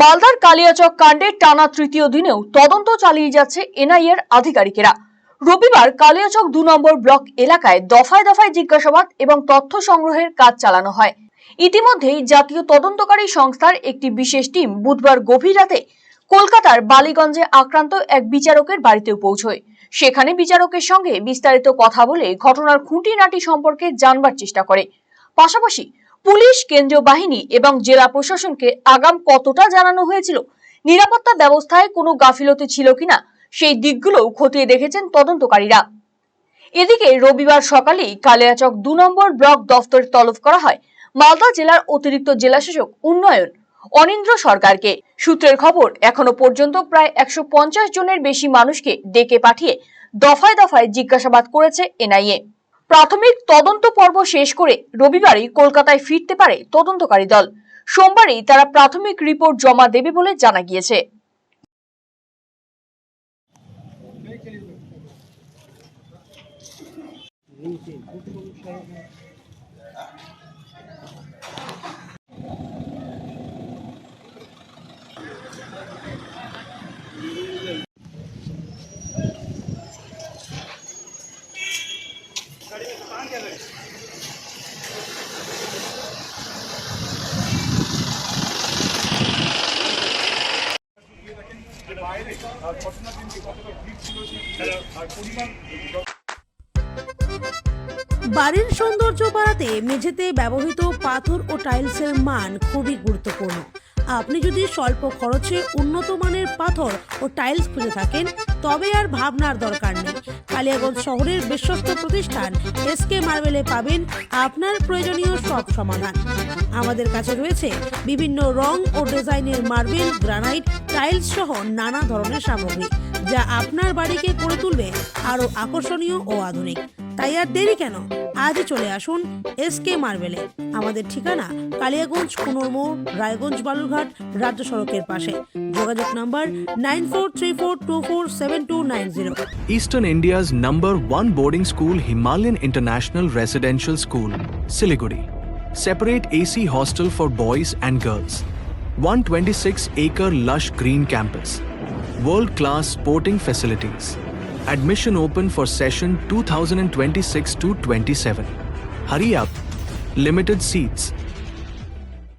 মালদার কালিয়াচক কাণ্ডে টানা তৃতীয় দিনেও তদন্ত চালিয়ে যাচ্ছে এনআইএর আধিকারিকেরা। রবিবার কালিয়াচক ২ নম্বর ব্লক এলাকায় দফায় দফায় জিজ্ঞাসাবাদ এবং তথ্য সংগ্রহের কাজ চালানো হয়। ইতিমধ্যেই জাতীয় তদন্তকারী সংস্থার একটি বিশেষ টিম বুধবার গভীর রাতে কলকাতার বালিগঞ্জে আক্রান্ত এক বিচারকের বাড়িতেও পৌঁছয়। সেখানে বিচারকের সঙ্গে বিস্তারিত কথা বলে ঘটনার খুঁটিনাটি সম্পর্কে জানবার চেষ্টা করে। পাশাপাশি পুলিশ, কেন্দ্রীয় বাহিনী এবং জেলা প্রশাসনকে আগাম কতটা জানানো হয়েছিল, নিরাপত্তা ব্যবস্থায় কোনো গাফিলতি ছিল কিনা সেই দিকগুলোও খতিয়ে দেখেছেন তদন্তকারীরা। এদিকে রবিবার সকালেই কালিয়াচক ২ নম্বর ব্লক দফতরে তলব করা হয় মালদা জেলার অতিরিক্ত জেলাশাসক উন্নয়ন অনিন্দ্র সরকারকে। সূত্রের খবর, এখনো পর্যন্ত প্রায় ১৫০ জনের বেশি মানুষকে ডেকে পাঠিয়ে দফায় দফায় জিজ্ঞাসাবাদ করেছে এনআইএ। প্রাথমিক তদন্ত পর্ব শেষ করে রবিবারই কলকাতায় ফিরতে পারে তদন্তকারী দল। সোমবারই তারা প্রাথমিক রিপোর্ট জমা দেবে বলে জানা গিয়েছে। বাড়ির সৌন্দর্য বাড়াতে মেঝেতে ব্যবহৃত পাথর ও টাইলসের মান খুবই গুরুত্বপূর্ণ। আপনি যদি স্বল্প খরচে উন্নত মানের পাথর ও টাইলস খুঁজে থাকেন, তবে আর ভাবনার দরকার নেই। কালিয়াগঞ্জ শহরের বিশ্বস্ত প্রতিষ্ঠান এসকে মার্বেলে পাবেন আপনার প্রয়োজনীয় সব সমাধান। আমাদের কাছে রয়েছে বিভিন্ন রং ও ডিজাইনের মার্বেল, গ্রানাইট, টাইলস সহ নানা ধরনের সামগ্রী, যা আপনার বাড়িকে করে তুলবে আরো আকর্ষণীয় ও আধুনিক। তাই আর দেরি কেন, আজই চলে আসুন এসকে মার্বেলে। আমাদের ঠিকানা কালিয়াগঞ্জ কুনোরমোড়, রায়গঞ্জ বালুরঘাট রাজ্য সড়কের পাশে। যোগাযোগ number 9434247290। Eastern India's #1 boarding school, Himalayan International Residential School, Siliguri. Separate AC hostel for boys and girls. 126-acre lush green campus. World-class sporting facilities. Admission open for session 2026-27. Hurry up. Limited seats.